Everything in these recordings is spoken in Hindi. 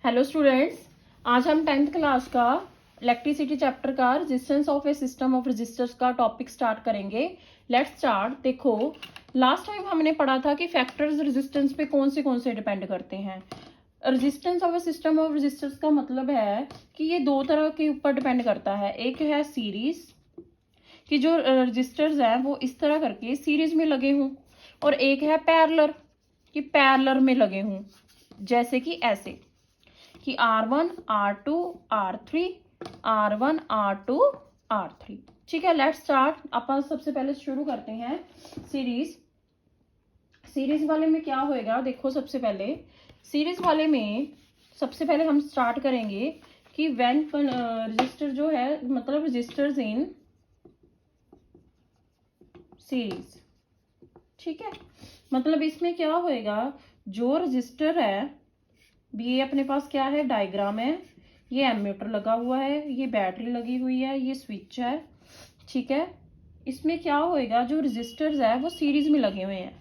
हेलो स्टूडेंट्स, आज हम 10th क्लास का इलेक्ट्रिसिटी चैप्टर का resistance of a system of resistors का टॉपिक स्टार्ट करेंगे। Let's start. देखो, लास्ट टाइम हमने पढ़ा था कि फैक्टर्स रेजिस्टेंस पे कौन से डिपेंड करते हैं। Resistance of a system of resistors का मतलब है कि ये दो तरह के ऊपर डिपेंड करता है। एक है सीरीज, कि जो रजिस्टर्स हैं वो इस तरह करके सीरीज में लगे हों, और एक है पैरेलल, कि पैरेलल में लगे हों, जैसे कि ऐसे कि R1 R2 R3 R1 R2 R3। ठीक है, लेट्स स्टार्ट। अपन सबसे पहले शुरू करते हैं सीरीज वाले में क्या होएगा। देखो, सबसे पहले सीरीज वाले में सबसे पहले हम स्टार्ट करेंगे कि व्हेन रजिस्टर जो है, मतलब रजिस्टर्स इन सीरीज। ठीक है, मतलब इसमें क्या होएगा, जो रजिस्टर है, ये अपने पास क्या है, डायग्राम है, ये एमीटर लगा हुआ है, ये बैटरी लगी हुई है, ये स्विच है। ठीक है, इसमें क्या होएगा, जो रजिस्टर्स है वो सीरीज में लगे हुए हैं।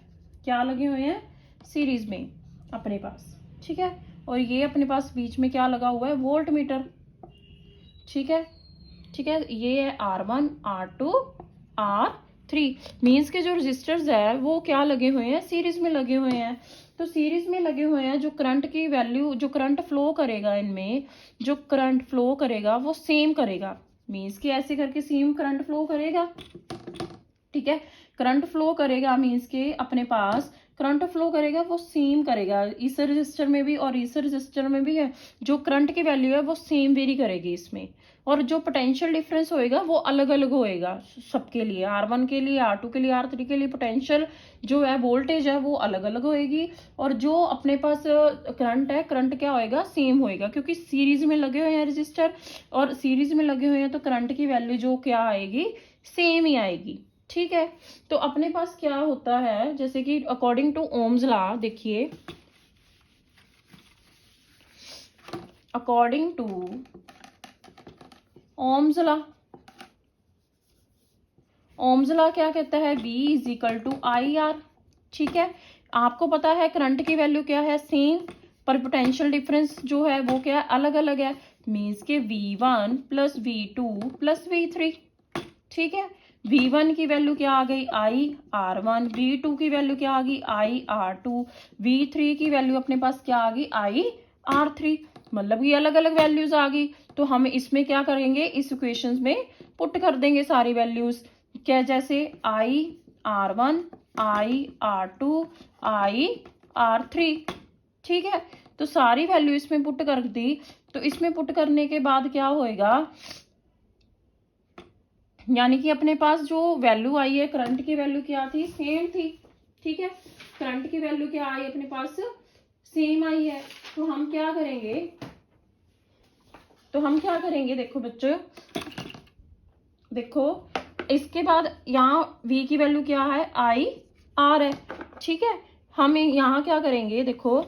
क्या लगे हुए हैं, सीरीज में अपने पास। ठीक है, और ये अपने पास बीच में क्या लगा हुआ है, वोल्ट मीटर। ठीक है, ये है R1 R2 R3। मीन्स के जो रजिस्टर्स है वो क्या लगे हुए हैं, सीरीज में लगे हुए हैं। तो सीरीज में लगे हुए हैं, जो करंट की वैल्यू, जो करंट फ्लो करेगा इनमें, जो करंट फ्लो करेगा वो सेम करेगा। मीन्स कि ऐसे करके सेम करंट फ्लो करेगा। ठीक है, करंट फ्लो करेगा मीन्स के अपने पास करंट फ्लो करेगा वो सेम करेगा, इस रजिस्टर में भी और इस रजिस्टर में भी है। जो करंट की वैल्यू है वो सेम वेरी करेगी इसमें, और जो पोटेंशियल डिफरेंस होएगा वो अलग अलग होएगा सबके लिए। R1 के लिए, R2 के लिए, R3 के लिए पोटेंशियल जो है, वोल्टेज है, वो अलग अलग होएगी। और जो अपने पास करंट है, करंट क्या होएगा, सेम होएगा, क्योंकि सीरीज में लगे हुए हैं रजिस्टर, और सीरीज में लगे हुए हैं तो करंट की वैल्यू जो क्या आएगी, सेम ही आएगी। ठीक है, तो अपने पास क्या होता है, जैसे कि अकॉर्डिंग टू ओम्स लॉ, देखिए, according to Ohm's law, Ohm's law क्या कहता है, V is equal to IR। ठीक है, आपको पता है करंट की वैल्यू क्या है, सेम, पर पोटेंशियल डिफरेंस जो है वो क्या है, अलग अलग है। मीन्स के V1 plus V2 plus V3। ठीक है, V1 की वैल्यू क्या आ गई, IR1, V2 की वैल्यू क्या आ गई, IR2, V3 की वैल्यू अपने पास क्या आ गई, IR3। मतलब ये अलग अलग वैल्यूज आ गई। तो हम इसमें क्या करेंगे, इस इक्वेशंस में पुट कर देंगे सारी वैल्यूज। क्या, जैसे IR1 IR2 IR3। ठीक है, तो सारी वैल्यू इसमें पुट कर दी। तो इसमें पुट करने के बाद क्या होएगा, यानी कि अपने पास जो वैल्यू आई है, करंट की वैल्यू क्या थी, सेम थी। ठीक है, करंट की वैल्यू क्या आई अपने पास, सेम आई है। तो हम क्या करेंगे, देखो बच्चों, देखो, इसके बाद यहाँ V की वैल्यू क्या है, IR है। ठीक है, हम यहाँ क्या करेंगे, देखो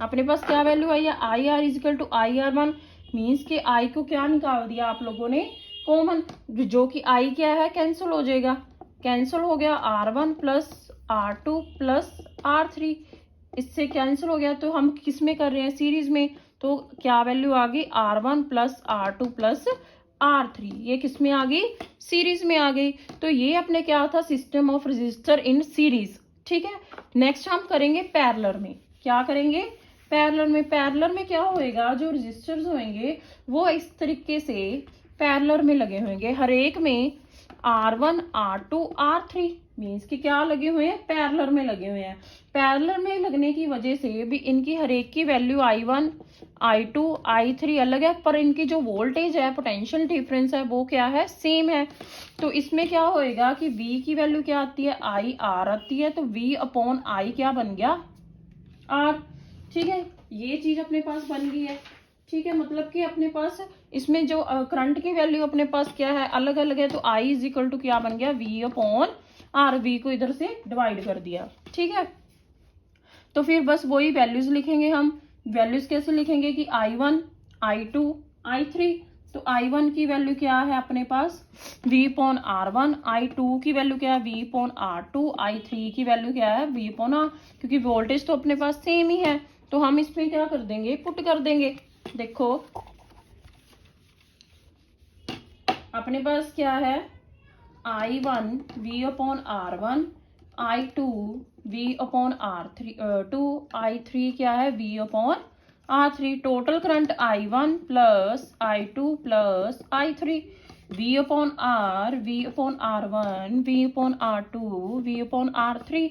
अपने पास क्या वैल्यू आई है, IR is equal to IR1। Means के I को क्या निकाल दिया आप लोगों ने, कॉमन, जो कि I क्या है, कैंसिल हो जाएगा, कैंसिल हो गया R1 plus R2 plus R3, इससे कैंसिल हो गया। तो हम किस में कर रहे हैं, सीरीज में। तो क्या वैल्यू आ गई, R1 plus R2 plus R3, ये किस में आ गई, सीरीज में आ गई। तो ये अपने क्या था, system of register in series. ठीक है, नेक्स्ट हम करेंगे पैरेलल में। क्या करेंगे, पैरेलल में क्या होएगा, जो रजिस्टर्स होंगे वो इस तरीके से पैरेलल में लगे होंगे, हर एक में R1 R2 R3। मीन्स कि क्या लगे हुए हैं, पैरेलल में लगे हुए हैं। पैरेलल में लगने की वजह से भी इनकी हर एक की वैल्यू I1 I2 I3 अलग है, पर इनकी जो वोल्टेज है, पोटेंशियल डिफरेंस है, वो क्या है, सेम है। तो इसमें क्या होएगा कि V की वैल्यू क्या आती है, IR आती है, तो V अपॉन I क्या बन गया, R। ठीक है, ये चीज अपने पास बन गई है। ठीक है, मतलब कि अपने पास इसमें जो करंट की वैल्यू अपने पास क्या है, अलग अलग है। तो I इज इक्वल टू क्या बन गया, V अपॉन R। V को इधर से डिवाइड कर दिया। ठीक है, तो फिर बस वही वैल्यूज लिखेंगे हम। वैल्यूज कैसे लिखेंगे कि I1 I2 I3। तो I1 की वैल्यू क्या है अपने पास, V अपॉन R1, I2 की वैल्यू क्या है, V अपॉन R2, I3 की वैल्यू क्या है, V अपॉन R, क्योंकि वोल्टेज तो अपने पास सेम ही है। तो हम इसमें क्या कर देंगे, पुट कर देंगे। देखो अपने पास क्या है, I1 V upon R1, I2 V upon R2, I3 क्या है V upon R3। Total current I1 plus I2 plus I3, V upon R, V upon R1, V upon R2, V upon R3।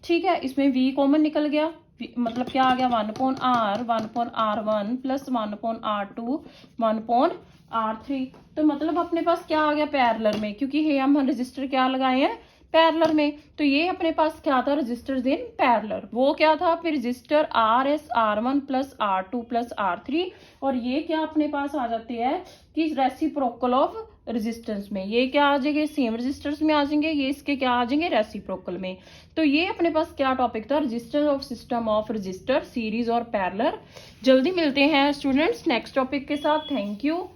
ठीक है, इसमें V कॉमन निकल गया, मतलब क्या आ गया 1 upon R, 1 upon R1 plus 1 upon R2, 1 upon R3। तो मतलब अपने पास क्या आ गया पैरेलल में, क्योंकि ये हम रजिस्टर क्या लगाए हैं पैरेलल में। तो ये अपने पास क्या था, रजिस्टर्स इन पैरेलल। वो क्या था फिर register RS R1 plus R2 plus R3, और ये क्या अपने पास आ जाते हैं कि रेसिप्रोकल ऑफ रेजिस्टेंस में। ये क्या आ जाएंगे, सेम रेजिस्टर्स में आ जाएंगे, ये इसके क्या आ जाएंगे रेसिप्रोकल में। तो ये अपने पास क्या टॉपिक था, register of system of register series और पैरेलल। जल्दी मिलते हैं स्टूडेंट्स नेक्स्ट टॉपिक के साथ। Thank you.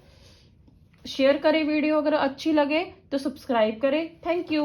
शेयर करें वीडियो, अगर अच्छी लगे तो सब्सक्राइब करें। Thank you.